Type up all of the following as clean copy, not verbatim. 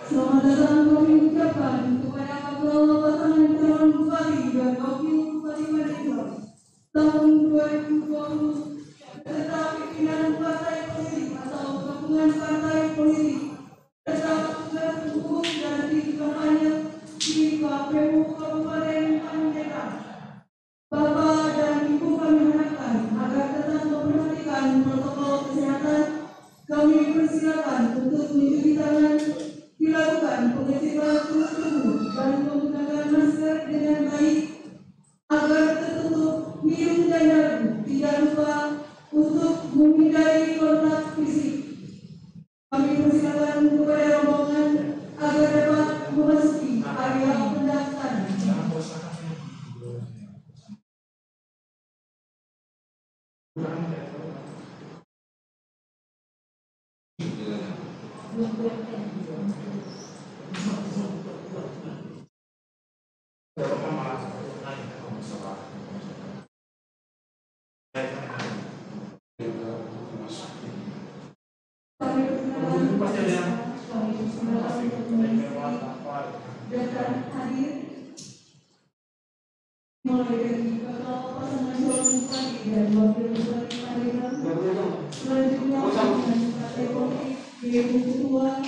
Selamat datang di ucapkan kepada pasangan calon bupati dan wakil bupati Madura tahun 2020 beserta pimpinan partai politik atau gabungan partai politik serta tugas hukum dan tim kampanye di KPU Kabupaten Panjaitan. Bapak dan Ibu kami harapkan agar tetap memperhatikan protokol kesehatan. Kami persilakan untuk mencuci tangan, dilakukan pengecekan suhu tubuh dan menggunakan masker dengan baik agar tertutup hidung dan dagu. Tidak lupa untuk menghindari kontak fisik. Kami persilakan kepada rombongan agar dapat memasuki area pendaftaran. Daftar hadir mulai dari bakal pasangan calon bupati dan wakil bupati Madura, selanjutnya dengan partai politik, yaitu ketua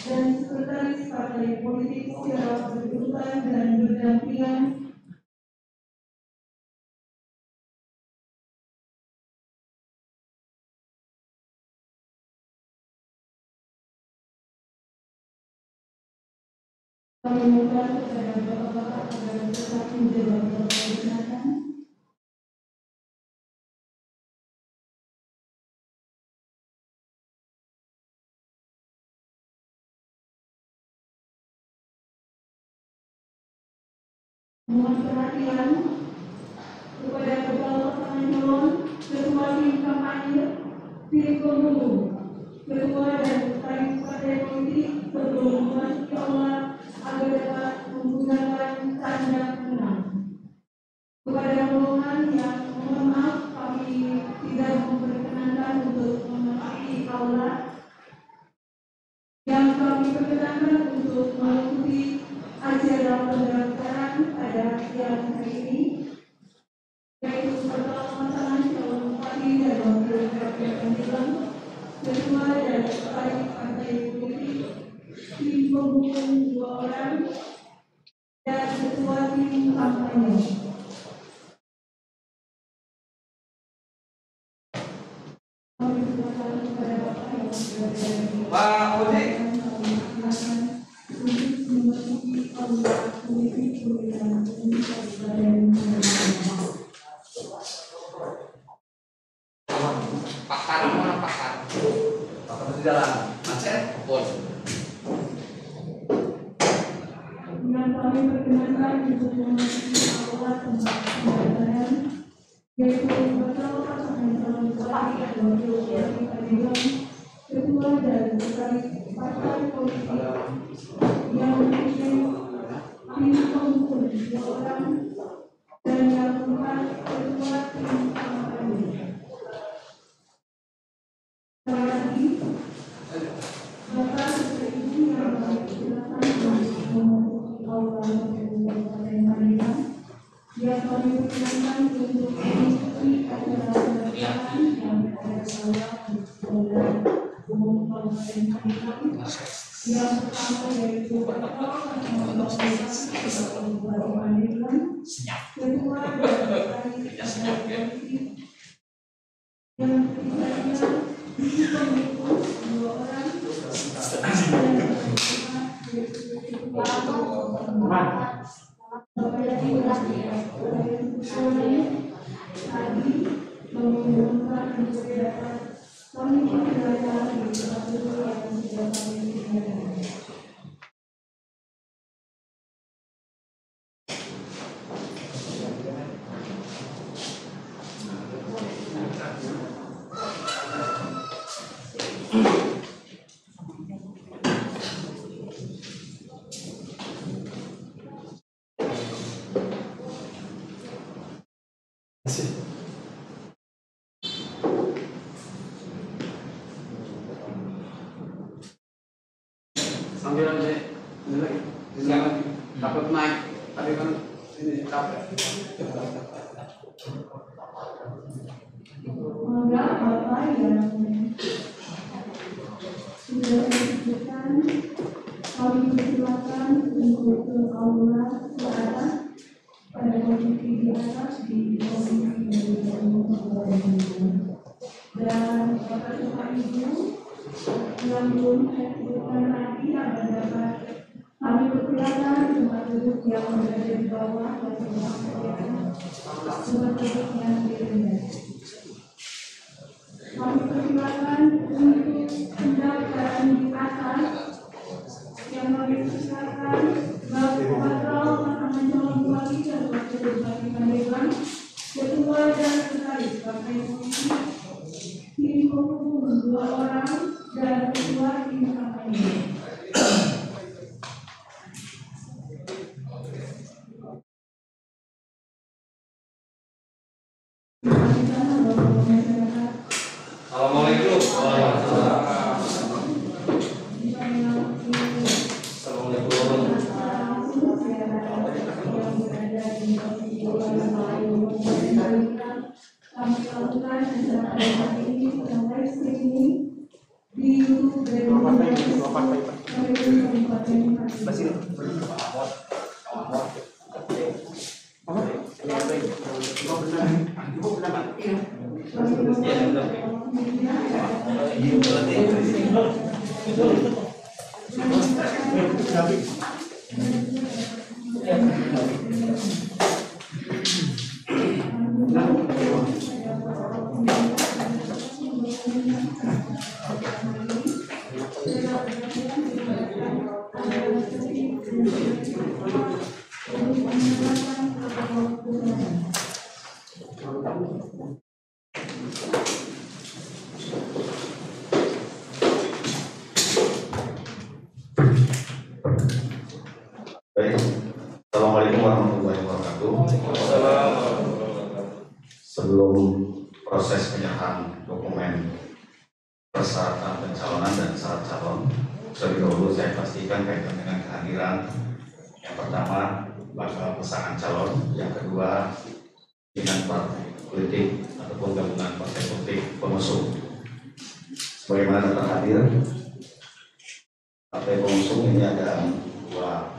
dan sekretaris partai politik secara berurutan dan berdampingan. Kami mohon kepada bapak-bapak agar tetap menjaga protokol kesehatan. Mohon perhatian kepada kepala pasangan calon, ketua tim kampanye, tim pemulung, ketua dan sekretaris partai politik sebelum memasuki aula agar dapat menggunakan tanda menang. Kepada rombongan yang mohon maaf kami tidak memperkenankan untuk memasuki aula. Yang kami perkenankan untuk mengikuti acara pendaftaran pada siang hari ini, yaitu bakal pasangan calon bupati dan wakil bupati Panjaitan, ketua dan sekretaris partai politik, tim penghubung 2 orang, dan ketua tim kampanye. Kami silakan kepada Bapak yang berada di Pak Ojek. Pakar mana pakar? Pakar di jalan. Macet, pun. Yang kami perkenankan untuk memasuki aula tempat pendaftaran, yaitu bakal pasangan calon bupati dan wakil bupati Panjaitan, ketua dan sekretaris partai politik yang mempunyai Kami perkenankan untuk mengikuti acara pernikahan yang pada salah dengan umum Kabupaten Tangerang. Yang pertama yaitu pertemuan pembangunan Kabupaten Tangerang. Kedua adalah politik. Yang ketiganya pengikut 2 orang. Sambil aja ini lagi, takut naik. Tadi kan ini capek. Enggak apa yang sudah disebutkan, kami persilakan untuk ke aula ke atas pada posisi di atas di posisi dan Bapak Ibu yang belum saya sebutkan lagi ada dapat kami persilakan tempat duduk yang berada di bawah dan tempat duduk yang di rendah. Kami persilakan untuk pendaftaran di atas yang kami persilakan Bapak pasangan calon bupati dan wakil bupati Pandeglang, ketua dan sekretaris partai politik, tim penghubung 2 orang dan ketua tim kampanye. Assalamualaikum. Kami lakukan acara ini live streaming di YouTube Baik, Assalamualaikum warahmatullahi wabarakatuh. Sebelum proses penyerahan dokumen persyaratan pencalonan dan syarat calon, terlebih dahulu saya pastikan kaitan dengan kehadiran yang pertama bakal pasangan calon, yang kedua pimpinan partai politik ataupun gabungan partai politik pengusung. Sebagaimana dapat hadir, partai pengusung ini ada 2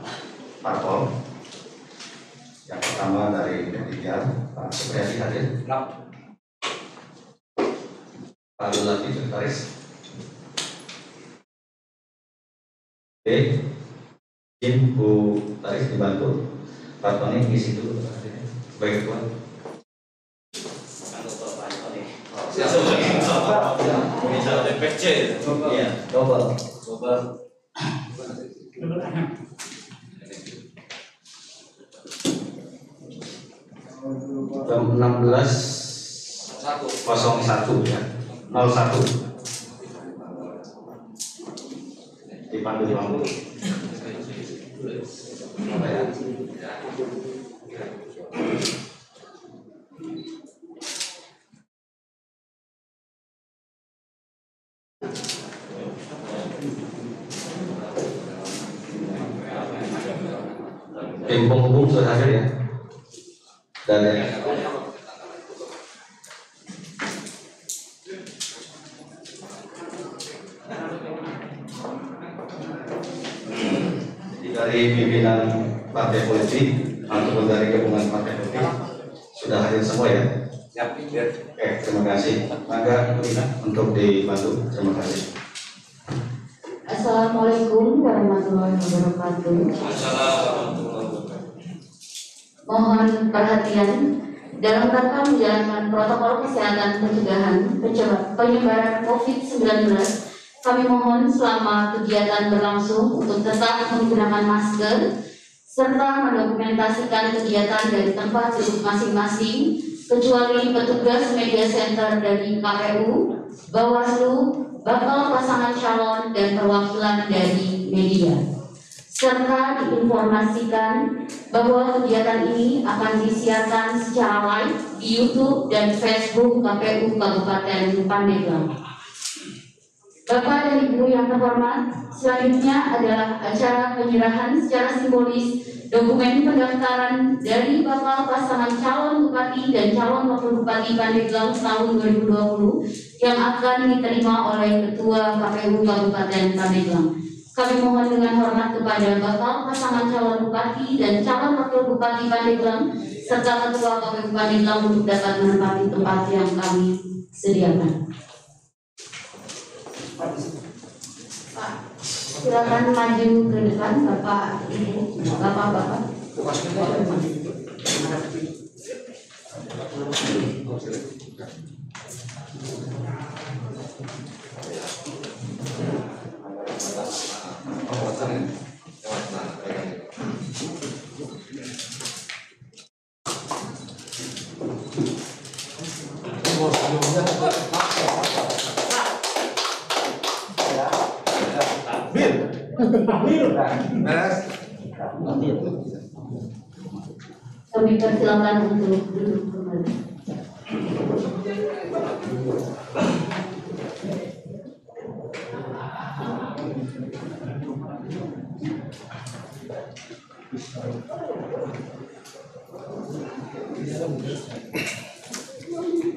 parpol. Yang pertama dari P3, Pak Supriyadi hadir. Pak Lulati sekretaris. Oke, izin Bu Taris dibantu. Pak Tony isi dulu sebagai ketua. Misal DPC. Iya, double. Jam 16.01 ya, 01 dipandu lampu. Tim penghubung sudah hadir ya. dari pimpinan partai politik ataupun dari gabungan partai politik sudah hadir semua ya. Oke, terima kasih. Maka untuk dibantu, terima kasih. Assalamualaikum warahmatullahi wabarakatuh. Mohon perhatian dalam rangka menjalankan protokol kesehatan pencegahan penyebaran COVID-19. Kami mohon selama kegiatan berlangsung untuk tetap menggunakan masker serta mendokumentasikan kegiatan dari tempat duduk masing-masing kecuali petugas media center dari KPU, Bawaslu, bakal pasangan calon dan perwakilan dari media. Serta diinformasikan bahwa kegiatan ini akan disiarkan secara live di YouTube dan Facebook KPU Kabupaten Pandeglang. Bapak dan Ibu yang terhormat, selanjutnya adalah acara penyerahan secara simbolis dokumen pendaftaran dari bakal pasangan calon bupati dan calon wakil bupati Pandeglang tahun 2020 yang akan diterima oleh Ketua KPU Kabupaten Pandeglang. Kami mohon dengan hormat kepada bakal pasangan calon bupati dan calon wakil bupati Pandeglang serta Ketua KPU Pandeglang untuk dapat menempati tempat yang kami sediakan. Pak, silakan maju ke depan, Bapak, Ibu, Bapak-bapak. Kami persilakan untuk duduk kembali.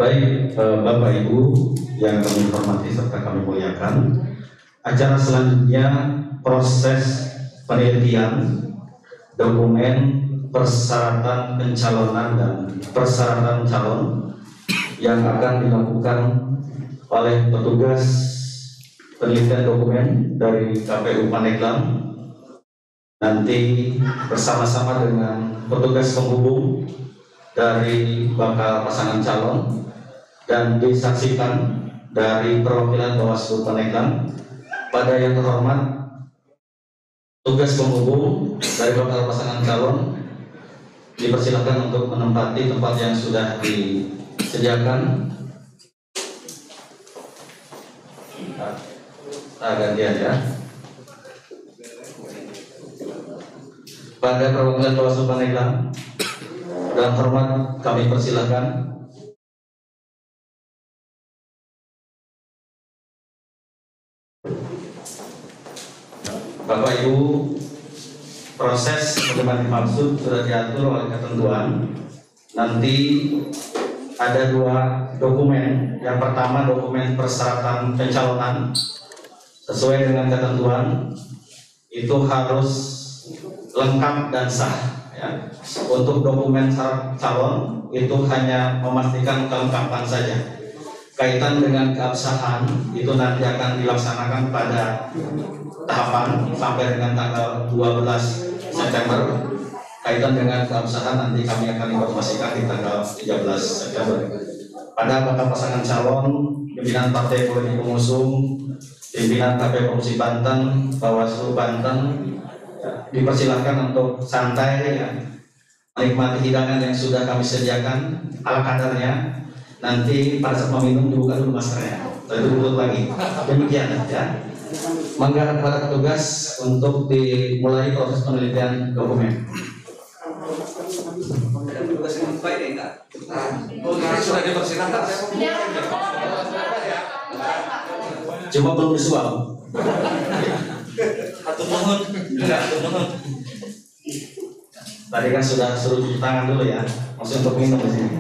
Baik, Bapak Ibu yang kami hormati serta kami muliakan, acara selanjutnya proses penelitian dokumen persyaratan pencalonan dan persyaratan calon yang akan dilakukan oleh petugas penelitian dokumen dari KPU Pandeglang nanti bersama-sama dengan petugas penghubung dari bakal pasangan calon dan disaksikan dari perwakilan Bawaslu Pandeglang. Pada yang terhormat tugas penghubung dari bakal pasangan calon dipersilakan untuk menempati tempat yang sudah disediakan. Gantian ya. Pada perwakilan Bawaslu Pandeglang, dengan hormat kami persilakan. Bapak Ibu, proses sebagaimana dimaksud sudah diatur oleh ketentuan. Nanti ada dua dokumen. Yang pertama dokumen persyaratan pencalonan sesuai dengan ketentuan itu harus lengkap dan sah. Ya. Untuk dokumen syarat calon itu hanya memastikan kelengkapan saja. Kaitan dengan keabsahan itu nanti akan dilaksanakan pada tahapan sampai dengan tanggal 12 September. Kaitan dengan keabsahan nanti kami akan informasikan di tanggal 13 September. Pada bakal pasangan calon, pimpinan partai politik pengusung, pimpinan KPU Provinsi Banten, Bawaslu Banten, dipersilakan untuk santai ya, menikmati hidangan yang sudah kami sediakan ala kadarnya. Nanti pada saat meminum dibuka dulu maskernya, lalu tutup lagi. Demikian ya. Mangga kepada petugas untuk dimulai proses penelitian dokumen. Sudah dipersilakan. Cuma belum disuap. Atur nuhun. Tadi kan sudah suruh cuci tangan dulu ya, maksudnya untuk minum di sini.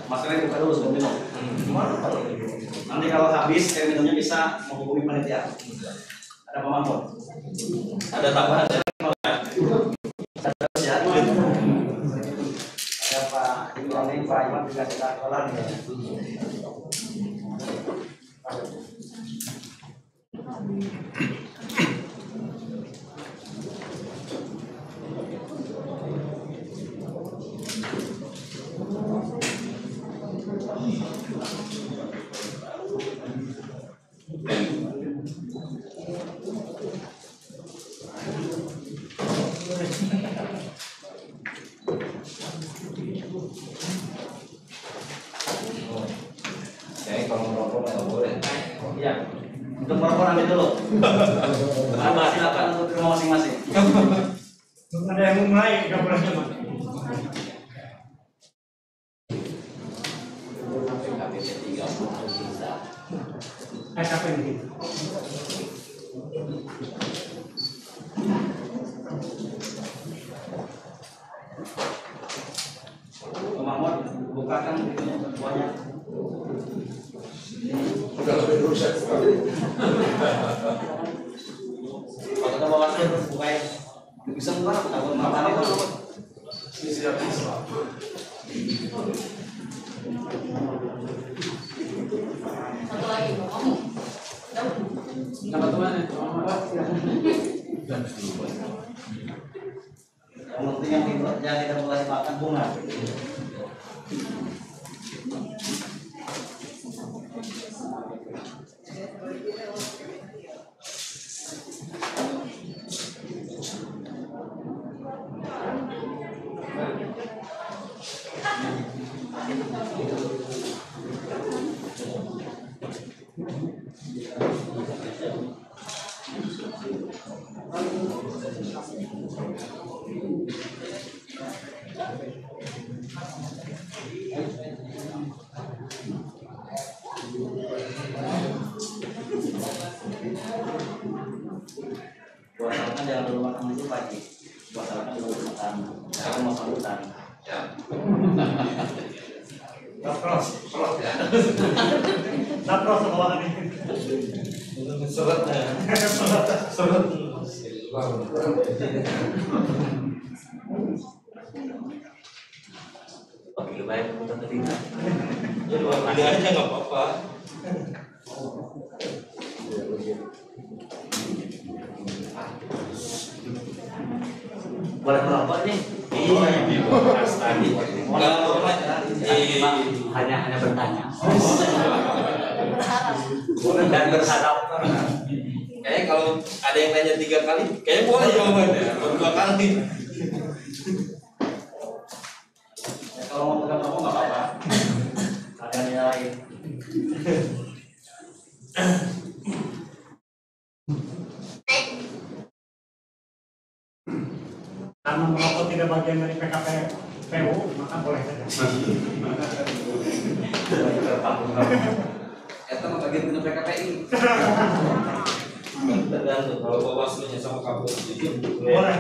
Maskernya buka dulu sebelum minum. Nanti kalau habis air minumnya bisa menghubungi panitia. Ada Pak Mahmud. Ada tambahan ya? Ada ya? Ada Pak Iwan, Pak Iwan juga kita kolam ya. Jadi kalau merokok nggak boleh. Iya. Untuk merokok nanti dulu. Silakan untuk ke rumah masing-masing. Ada yang mau mulai, nggak boleh cuma. Apa ini? Pak Mahmud, bukakan pintunya semuanya. Udah lebih rusak sekali. Kalau kita bawa masker, bukain. Bisa buka, takut makan itu. Siap. Satu lagi, kamu. Nama temannya, Yang penting yang kita mulai makan bunga. Buat jangan dulu makan itu pagi. Buat dulu makan. Sekarang mau sambutan. Ya. Lapros. Ya. Lapros apa ini? Seretnya. Seret. Oke, baik untuk ketiga. Ya dua kali aja nggak apa-apa. Boleh merokok nih? Dibahas tadi. Hanya bertanya. Dan berharap. Kayaknya kalau ada yang nanya 3 kali, kayaknya boleh jawabannya. Baru 2 kali. Ya, kalau mau pegang rokok nggak apa-apa. Kalian nyalain. Karena merokok tidak bagian dari PKPU, maka boleh saja. Eta mah bagian punya PKPI. Tergantung kalau Bawaslu-nya sama KPU itu Boleh.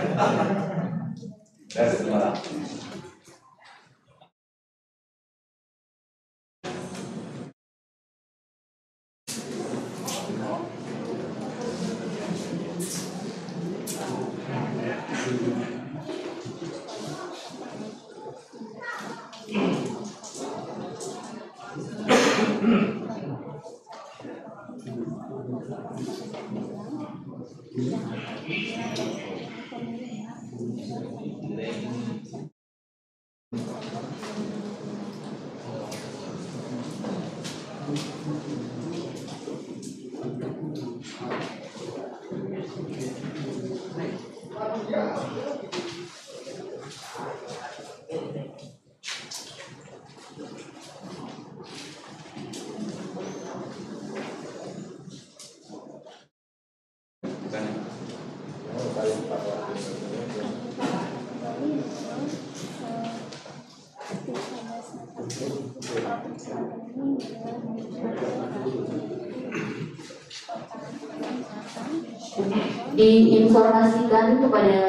diinformasikan kepada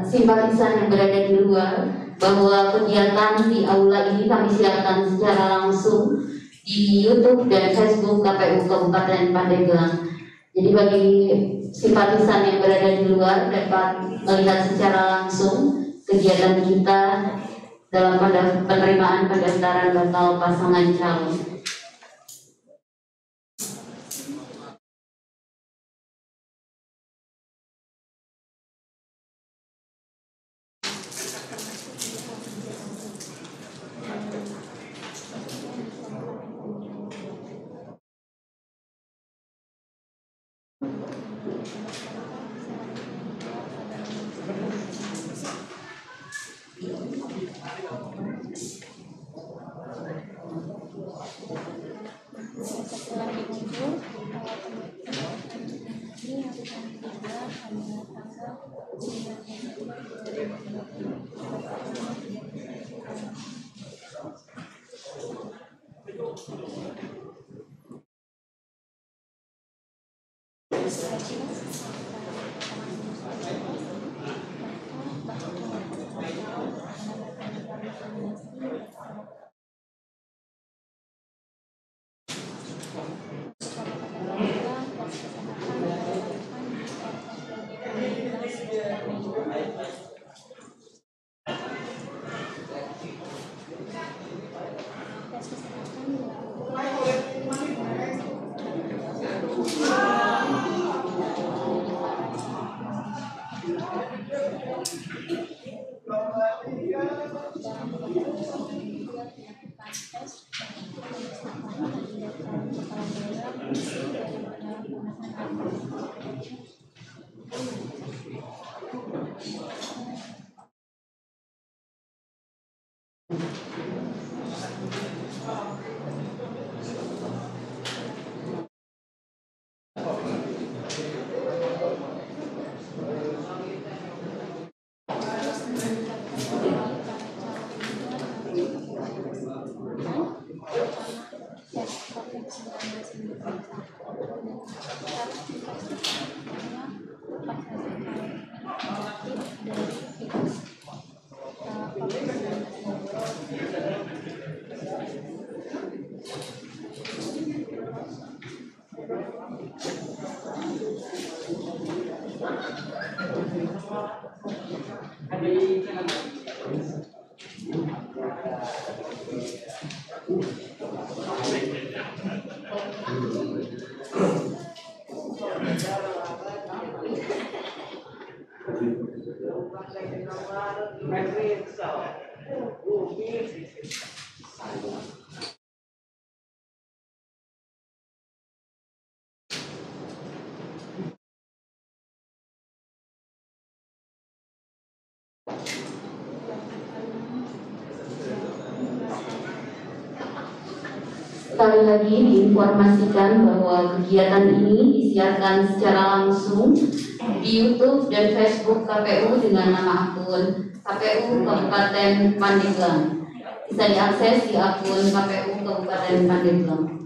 simpatisan yang berada di luar bahwa kegiatan di aula ini kami siarkan secara langsung di YouTube dan Facebook KPU Kabupaten Pandeglang. Jadi bagi simpatisan yang berada di luar dapat melihat secara langsung kegiatan kita dalam penerimaan pendaftaran bakal pasangan calon. Sekali lagi diinformasikan bahwa kegiatan ini disiarkan secara langsung di YouTube dan Facebook KPU dengan nama akun KPU Kabupaten Pandeglang. Bisa diakses di akun KPU Kabupaten Pandeglang.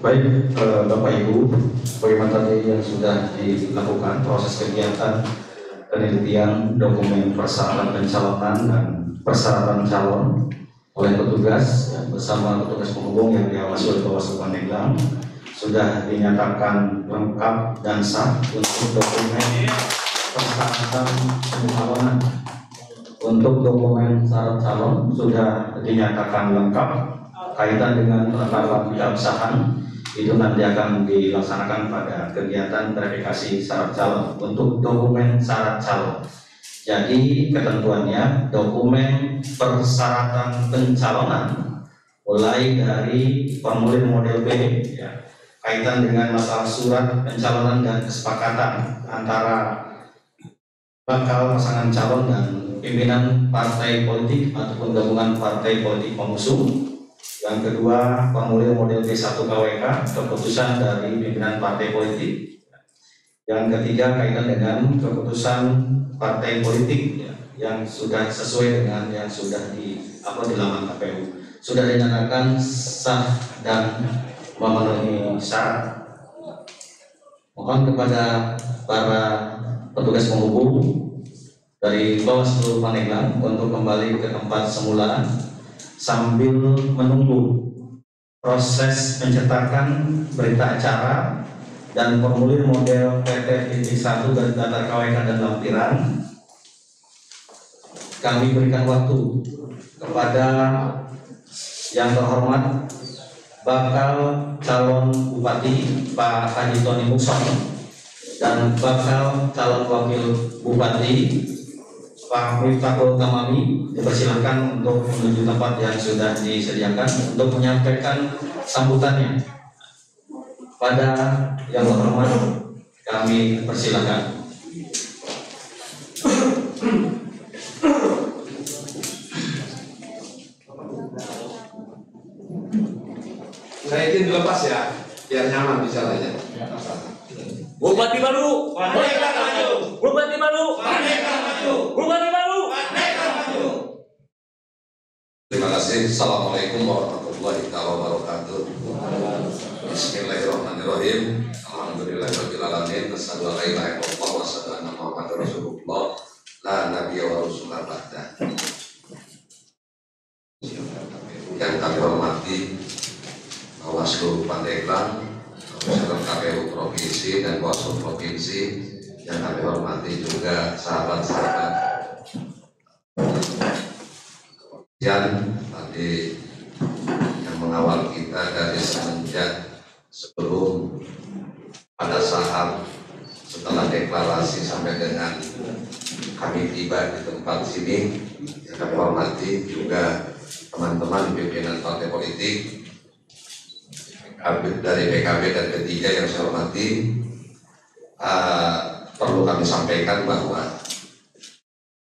Baik, Bapak Ibu, bagaimana tadi yang sudah dilakukan proses kegiatan penelitian dokumen persyaratan pencalonan dan persyaratan calon oleh petugas ya, bersama petugas penghubung yang diawasi oleh Bawaslu Pandeglang sudah dinyatakan lengkap dan sah untuk dokumen persyaratan pencalonan. Untuk dokumen syarat calon sudah dinyatakan lengkap kaitan dengan penetapan keabsahan. Itu nanti akan dilaksanakan pada kegiatan verifikasi syarat calon untuk dokumen syarat calon. Jadi ketentuannya dokumen persyaratan pencalonan mulai dari formulir model B ya, kaitan dengan masalah surat pencalonan dan kesepakatan antara bakal pasangan calon dan pimpinan partai politik ataupun gabungan partai politik pengusung. Yang kedua, formulir model B1 KWK, keputusan dari pimpinan partai politik. Yang ketiga, kaitan dengan keputusan partai politik ya, yang sudah sesuai dengan yang sudah di-upload di laman KPU. Sudah dinyatakan sah dan memenuhi syarat. Mohon kepada para petugas penghubung dari Bawaslu Pandeglang untuk kembali ke tempat semula sambil menunggu proses pencetakan berita acara dan formulir model PT-1 dari daftar KWK dan lampiran. Kami berikan waktu kepada yang terhormat bakal calon Bupati Pak Haji Tony Mukson dan bakal calon Wakil Bupati Pak Miftahul Kamami dipersilakan untuk menuju tempat yang sudah disediakan untuk menyampaikan sambutannya. Pada yang terhormat kami persilakan. Saya izin dilepas ya, biar nyaman bicaranya. Bupati baru, Merdeka maju. Bupati baru, Merdeka maju. Bupati baru. Merdeka maju. Terima kasih. Assalamualaikum warahmatullahi wabarakatuh. Bismillahirrahmanirrahim. Alhamdulillahirabbil alamin. Asyhadu an la ilaha illallah wa asyhadu anna Muhammadar Rasulullah. La nabiyya wa rasulullah ba'da. Yang kami hormati Bawaslu Pandeglang, KPU Provinsi dan Bawaslu Provinsi, yang kami hormati juga sahabat-sahabat yang tadi yang mengawal kita dari semenjak sebelum, pada saat, setelah deklarasi sampai dengan kami tiba di tempat sini. Yang kami hormati juga teman-teman pimpinan partai politik dari PKB dan P3 yang saya hormati. Perlu kami sampaikan bahwa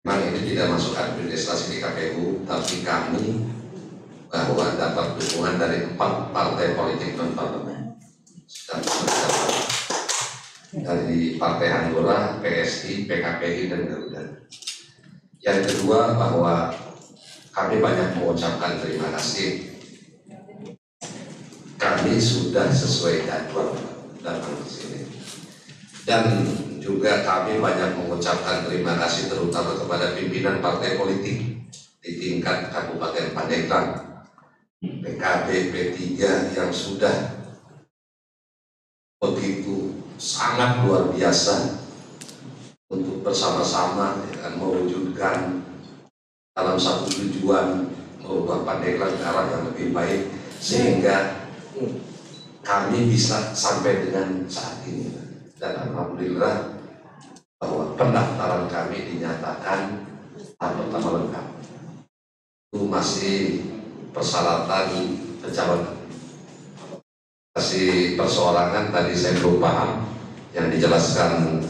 memang ini tidak masuk administrasi di KPU, tapi kami bahwa dapat dukungan dari 4 partai politik non parlemen dari Partai Hanura, PSI, PKPI dan Garuda. Yang kedua bahwa kami banyak mengucapkan terima kasih. Kami sudah sesuai jadwal datang ke sini, dan juga kami banyak mengucapkan terima kasih terutama kepada pimpinan partai politik di tingkat Kabupaten Pandeglang, PKB, P3 yang sudah begitu sangat luar biasa untuk bersama-sama mewujudkan dalam satu tujuan merubah Pandeglang ke arah yang lebih baik, sehingga kami bisa sampai dengan saat ini. Dan alhamdulillah bahwa pendaftaran kami dinyatakan pertama lengkap. Itu masih persyaratan pencalonan. Masih persoalangan tadi saya belum paham yang dijelaskan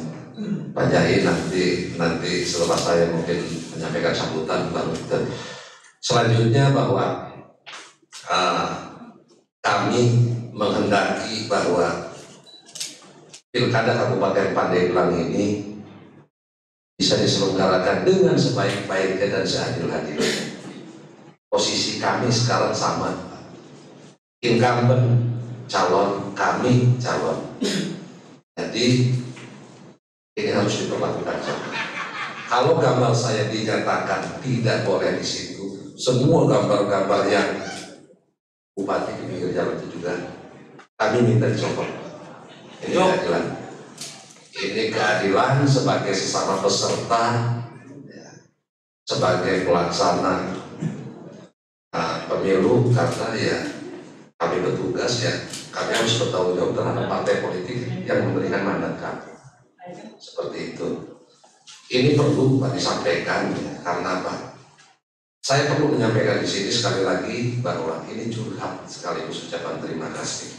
Pak Jahi, nanti setelah saya mungkin menyampaikan sambutan baru kita. Selanjutnya bahwa kami menghendaki bahwa Pilkada Kabupaten Pandeglang ini bisa diselenggarakan dengan sebaik-baiknya dan seadil-adilnya. Posisi kami sekarang sama, incumbent calon, kami calon. Jadi ini harus diperlakukan sama. Kalau gambar saya dinyatakan tidak boleh di situ, semua gambar-gambar yang bupati di pinggir jalan itu juga kami minta dicopot. Ini keadilan. Ini keadilan sebagai sesama peserta, ya, sebagai pelaksana pemilu, karena ya kami bertugas, ya kami harus bertanggung jawab terhadap partai politik yang memberikan mandat kami. Seperti itu. Ini perlu Pak disampaikan, ya, karena apa? Saya perlu menyampaikan di sini sekali lagi bahwa ini curhat sekaligus ucapan terima kasih.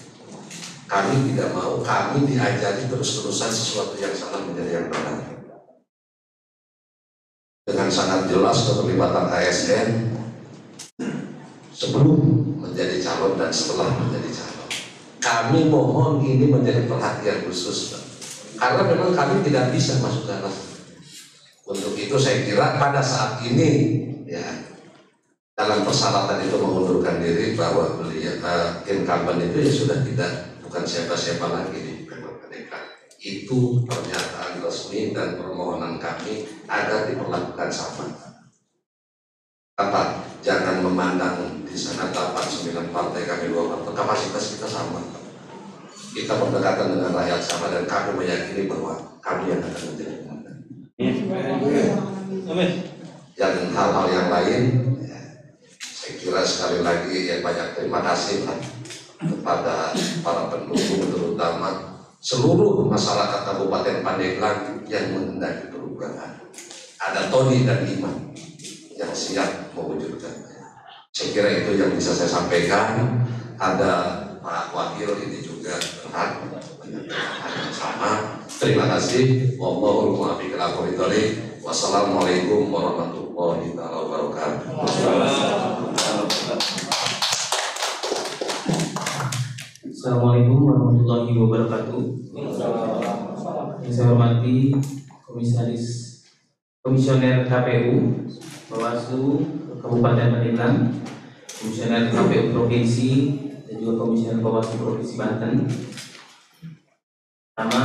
Kami tidak mau kami diajari terus-terusan sesuatu yang salah menjadi yang benar. Dengan sangat jelas keterlibatan ASN sebelum menjadi calon dan setelah menjadi calon. Kami mohon ini menjadi perhatian khusus, Pak. Karena memang kami tidak bisa masuk ke dalam. Untuk itu saya kira pada saat ini, ya, dalam persyaratan itu mengundurkan diri bahwa beliau incumbent itu ya sudah bukan siapa-siapa lagi di PMK. Itu pernyataan resmi dan permohonan kami agar diperlakukan sama. Apa? Jangan memandang di sana 8-9 partai, kami 2 partai, kapasitas kita sama. Kita berdekatan dengan rakyat sama dan kami meyakini bahwa kami yang akan menjadi pemenang. Dan hal-hal yang lain, ya, saya kira sekali lagi ya banyak terima kasih kepada para pendukung, terutama seluruh masyarakat Kabupaten Pandeglang yang menghendaki perubahan. Ada Tony dan Iman yang siap mewujudkannya. Saya kira itu yang bisa saya sampaikan. Ada Pak Wakil ini juga berhak menyampaikan yang sama. Terima kasih. Wassalamualaikum warahmatullahi wabarakatuh. Assalamualaikum warahmatullahi wabarakatuh. Yang saya hormati Komisioner KPU Bawaslu Kabupaten Pandeglang, Komisioner KPU Provinsi, dan juga Komisioner Bawaslu Provinsi Banten. Pertama,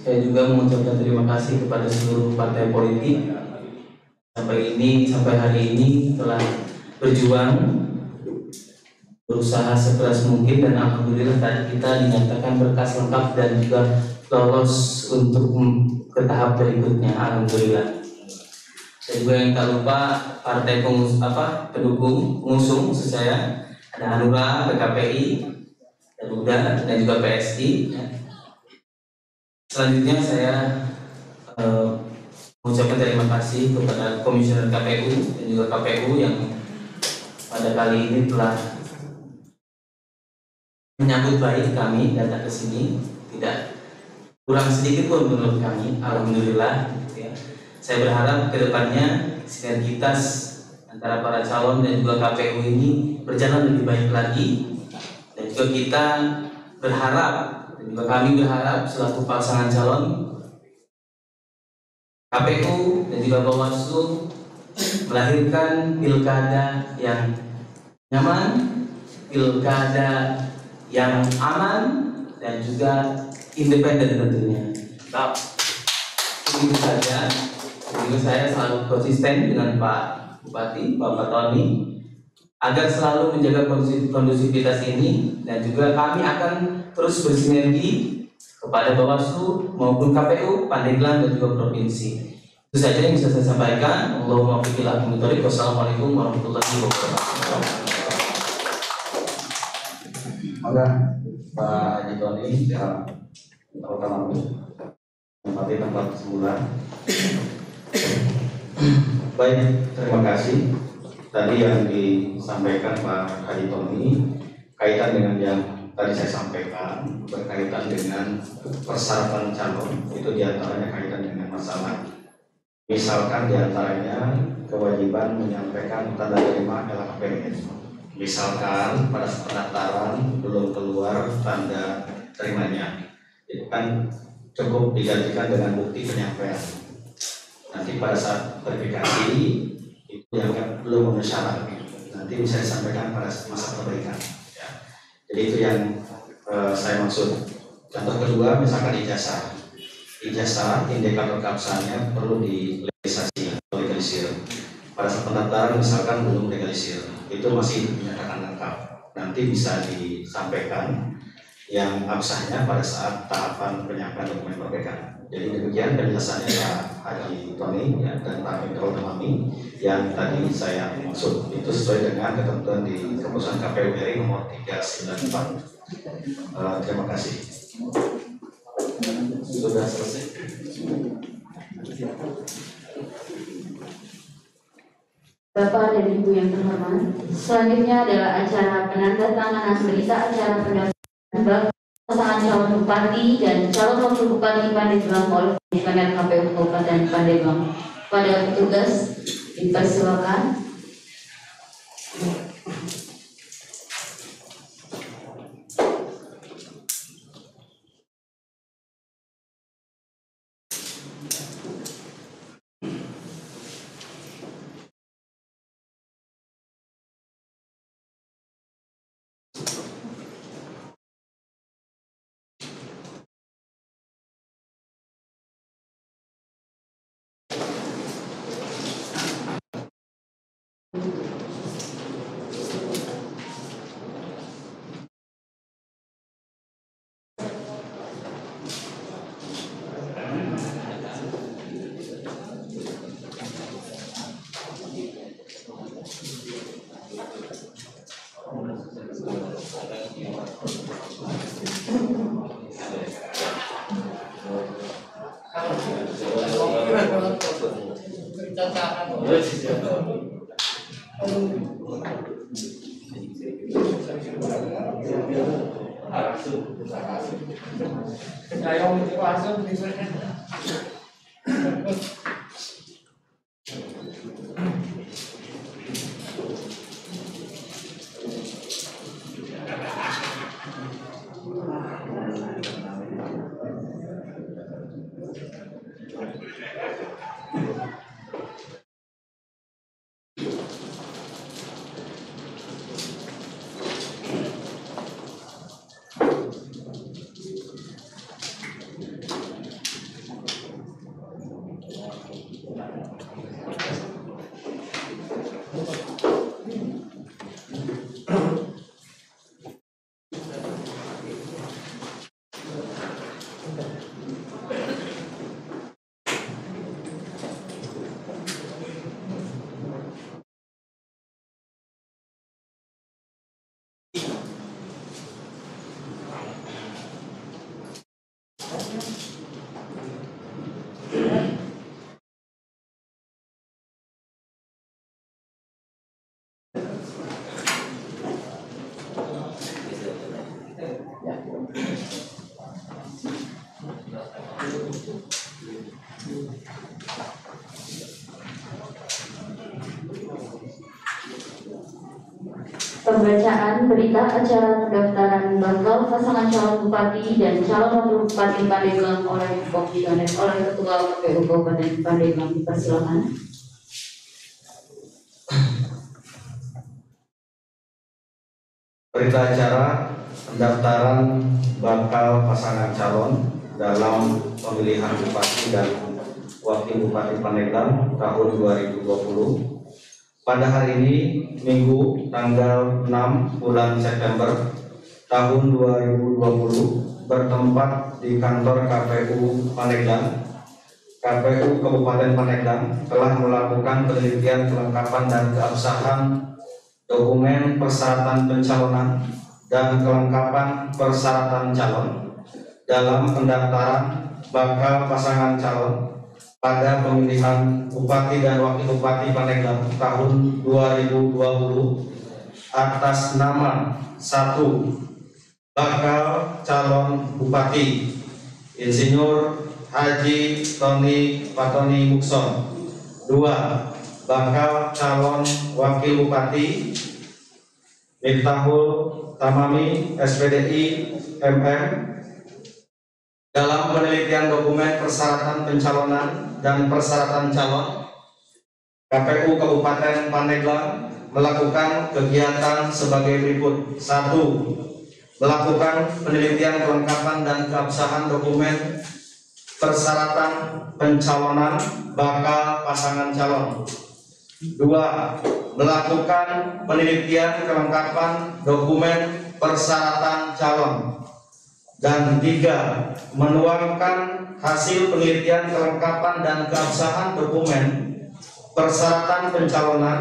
saya juga mengucapkan terima kasih kepada seluruh partai politik sampai hari ini telah berjuang, berusaha sekeras mungkin, dan alhamdulillah tadi kita dinyatakan berkas lengkap dan juga lolos untuk ke tahap berikutnya, alhamdulillah. Dan juga yang tak lupa partai pendukung pengusung maksud saya, ada Hanura, PKPI, dan UDA, dan juga PSI. Selanjutnya saya mengucapkan terima kasih kepada Komisioner KPU dan juga KPU yang pada kali ini telah menyambut baik kami datang ke sini, tidak kurang sedikit pun menurut kami, alhamdulillah. Ya. Saya berharap kedepannya sinergitas antara para calon dan juga KPU ini berjalan lebih baik lagi, dan juga kita berharap dan juga kami berharap selaku pasangan calon KPU dan juga Bawaslu melahirkan pilkada yang nyaman, pilkada yang aman, dan juga independen tentunya. Itu saja. Jadi saya selalu konsisten dengan Pak Bupati, Bapak Tony, agar selalu menjaga kondusivitas ini, dan juga kami akan terus bersinergi kepada Bawaslu maupun KPU Pandeglang dan juga provinsi. Itu saja yang bisa saya sampaikan. Allahumma billahi min dzalik. Wassalamualaikum warahmatullahi wabarakatuh. Maka Pak Haji Tony yang pertama menempati tempat semula. Baik, terima kasih. Tadi yang disampaikan Pak Haji Tony kaitan dengan yang tadi saya sampaikan berkaitan dengan persyaratan calon, itu diantaranya kaitan dengan masalah misalkan diantaranya kewajiban menyampaikan tanda terima LHPN. Misalkan pada pendaftaran belum keluar tanda terimanya, itu kan cukup digantikan dengan bukti penyampaian. Nanti pada saat verifikasi itu yang belum memenuhi syarat, nanti bisa disampaikan pada masa perbaikan. Ya. Jadi itu yang saya maksud. Contoh kedua, misalkan ijazah. Ijazah, indikator keabsahannya perlu dilegalisasi atau legalisir. Pada saat pendaftaran misalkan belum legalisir, itu masih dinyatakan lengkap. Nanti bisa disampaikan yang absahnya pada saat tahapan penyiapan dokumen perbaikan. Jadi demikian penjelasannya Pak Haji Tony ya, dan Pak Menteri Mami yang tadi saya maksud. Itu sesuai dengan ketentuan di keputusan KPU RI nomor 394. Terima kasih. Sudah selesai. Bapak dan Ibu yang terhormat, selanjutnya adalah acara penandatanganan berita acara pendaftaran pasangan calon bupati dan calon wakil bupati Pandeglang oleh Komisioner KPU Kabupaten Pandeglang. Pada petugas dipersilakan. Pembacaan berita acara pendaftaran bakal pasangan calon bupati dan calon wakil bupati Pandeglang oleh Komisioner oleh Ketua KPU Kabupaten Pandeglang. Dipersilakan. Berita acara pendaftaran bakal pasangan calon dalam pemilihan bupati dan wakil bupati Pandeglang tahun 2020. Pada hari ini, Minggu, tanggal 6 bulan September tahun 2020, bertempat di kantor KPU Pandeglang. KPU Kabupaten Pandeglang telah melakukan penelitian kelengkapan dan keabsahan dokumen persyaratan pencalonan dan kelengkapan persyaratan calon dalam pendaftaran bakal pasangan calon pada pemilihan Bupati dan Wakil Bupati Pandeglang tahun 2020 atas nama 1. Bakal calon Bupati Insinyur Haji Tony Patoni Mukson. 2. Bakal calon Wakil Bupati Miftahul Tamami SPDI MM. Dalam penelitian dokumen persyaratan pencalonan dan persyaratan calon, KPU Kabupaten Pandeglang melakukan kegiatan sebagai berikut. 1. melakukan penelitian kelengkapan dan keabsahan dokumen persyaratan pencalonan bakal pasangan calon. 2. Melakukan penelitian kelengkapan dokumen persyaratan calon. Dan 3. Menuangkan hasil penelitian kelengkapan dan keabsahan dokumen persyaratan pencalonan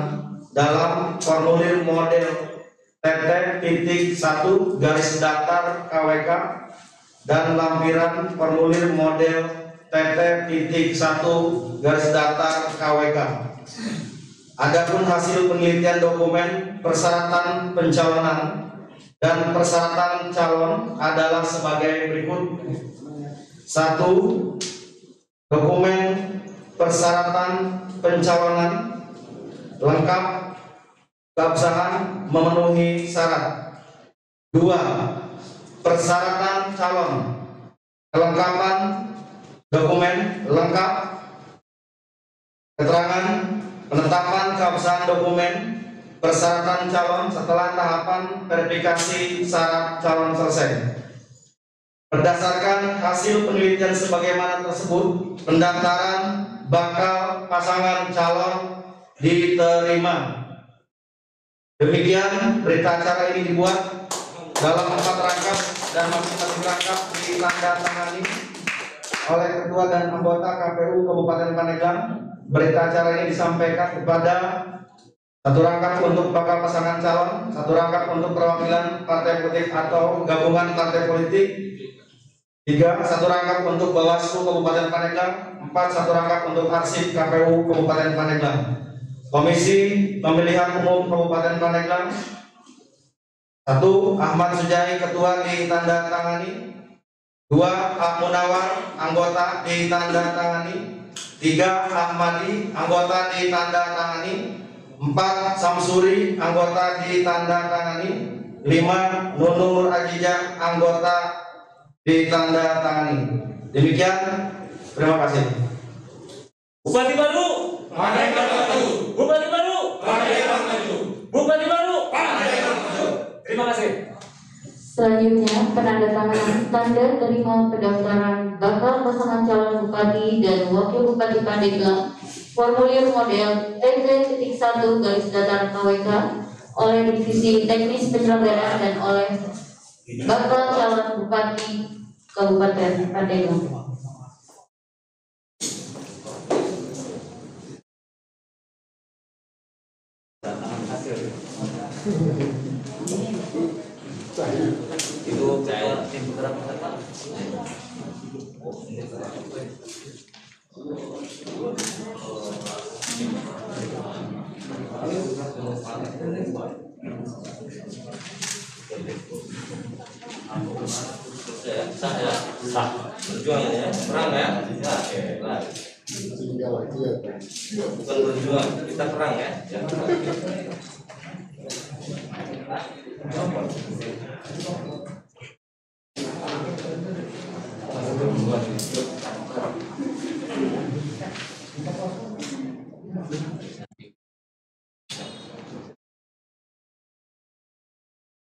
dalam formulir model TT.1 garis datar KWK dan lampiran formulir model TT.1 garis datar KWK. Adapun hasil penelitian dokumen persyaratan pencalonan dan persyaratan calon adalah sebagai berikut. 1. Dokumen persyaratan pencalonan lengkap, keabsahan memenuhi syarat. 2. Persyaratan calon kelengkapan dokumen lengkap, keterangan penetapan keabsahan dokumen persyaratan calon setelah tahapan verifikasi syarat calon selesai. Berdasarkan hasil penelitian sebagaimana tersebut, pendaftaran bakal pasangan calon diterima. Demikian berita acara ini dibuat dalam 4 rangkap dan masing-masing rangkap ditandatangani oleh Ketua dan anggota KPU Kabupaten Pandeglang. Berita acara ini disampaikan kepada 1 rangkap untuk bakal pasangan calon, 1 rangkap untuk perwakilan partai politik atau gabungan partai politik, 3. 1 rangkap untuk Bawaslu Kabupaten Pandeglang, 4. 1 rangkap untuk arsip KPU Kabupaten Pandeglang. Komisi Pemilihan Umum Kabupaten Pandeglang 1. Ahmad Sujai Ketua ditandatangani. 2. Pak Munawar anggota ditandatangani. 3. Ahmadi anggota ditandatangani. 4. Samsuri anggota ditandatangani. 5. Nunur Ajijah anggota ditandatangani. Demikian, terima kasih. Bupati baru, Pandeglang maju. Bupati baru, Pandeglang maju. Bupati baru. Pandeglang maju. Terima kasih. Selanjutnya, penandatanganan tanda terima pendaftaran bakal pasangan calon bupati dan wakil bupati Pandeglang formulir model TT.1 garis datar KWK oleh Divisi Teknis Penyelenggaraan dan oleh bakal calon bupati Kabupaten Pandeglang. Itu saya tim berapa kata? Sah ya? Sah. Berjuang ya? Perang ya? Oke, baik. Bukan berjuang, kita perang ya?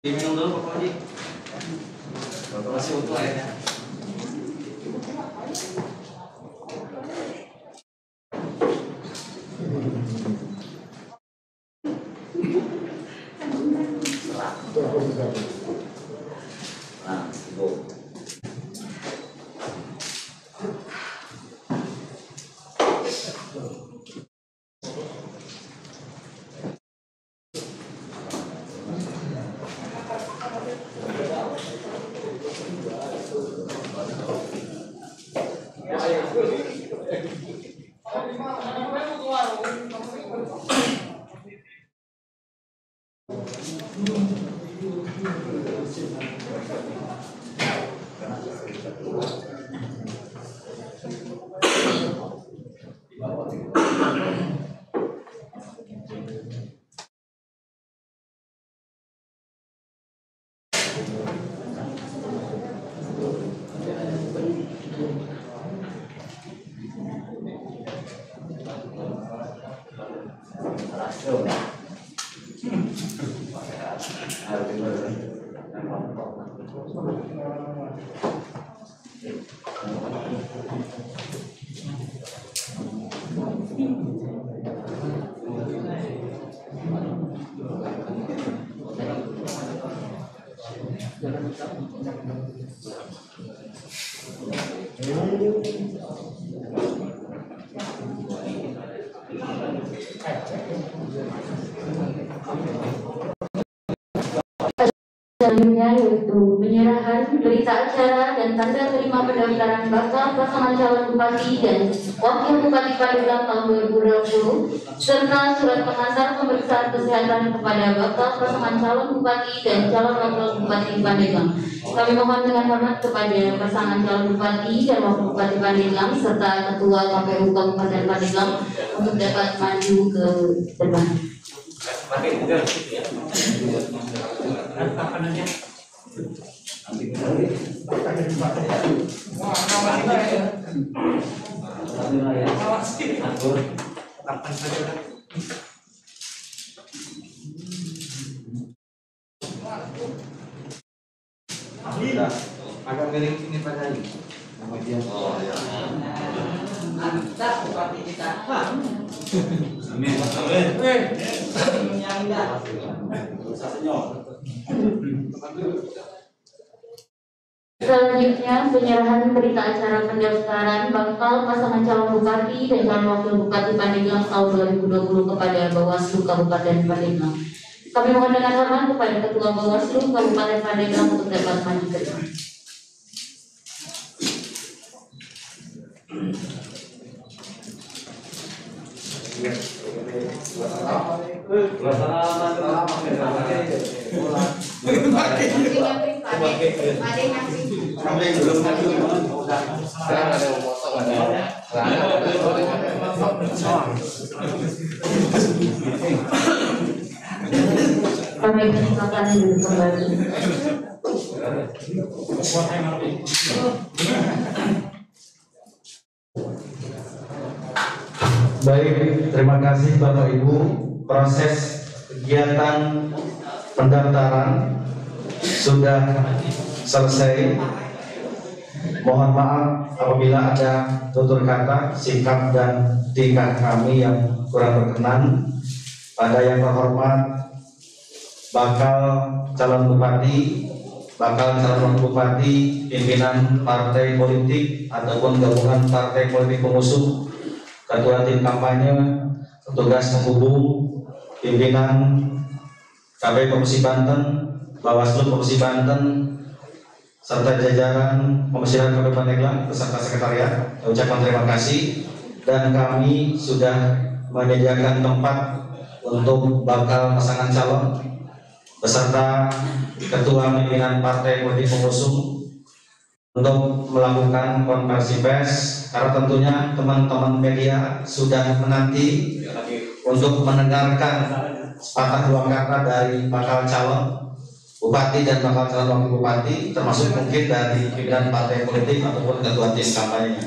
Diminum dulu Pak Haji. Masih utuh airnya. Nah, itu. Selanjutnya yaitu penyerahan berita acara dan tanda terima pendaftaran bakal pasangan calon bupati dan wakil bupati Pandeglang tahun 2020 serta surat pengantar pemeriksaan kesehatan kepada bakal pasangan calon bupati dan calon wakil bupati Pandeglang. Kami mohon dengan hormat kepada pasangan calon bupati dan wakil bupati Pandeglang serta ketua KPU Kabupaten Pandeglang untuk dapat maju ke depan. Agak miring sini Pak Hari. Oh ya. Mantap bupati kita. Amin. Amin. Selanjutnya penyerahan berita acara pendaftaran bakal pasangan calon bupati dan calon wakil bupati Pandeglang tahun 2020 kepada Bawaslu Kabupaten Pandeglang. Kami mohon dengan hormat kepada Ketua Bawaslu Kabupaten Pandeglang untuk dapat maju ke depan. Kami persilakan duduk kembali. Baik, terima kasih Bapak Ibu. Proses kegiatan pendaftaran sudah selesai. Mohon maaf apabila ada tutur kata, sikap dan tingkah kami yang kurang berkenan. Pada yang terhormat bakal calon bupati, bakal calon bupati, pimpinan partai politik ataupun gabungan partai politik pengusung, ketua tim kampanye, petugas penghubung, pimpinan KPU Provinsi Banten, Bawaslu Provinsi Banten, serta jajaran Pemesiran KPU Pandeglang beserta sekretariat. Saya ucapkan terima kasih dan kami sudah menyediakan tempat untuk bakal pasangan calon beserta ketua pimpinan partai politik pengusung untuk melakukan konversi pers, karena tentunya teman-teman media sudah menanti untuk mendengarkan sepatah dua kata dari bakal calon bupati dan bakal calon wakil bupati, termasuk mungkin dari pimpinan partai politik ataupun ketua tim kampanye.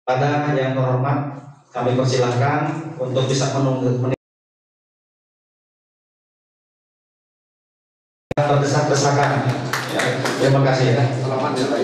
Pada yang terhormat, kami persilahkan untuk bisa menunggu berdesak-desakan. Terima kasih. Selamat ya, Pak.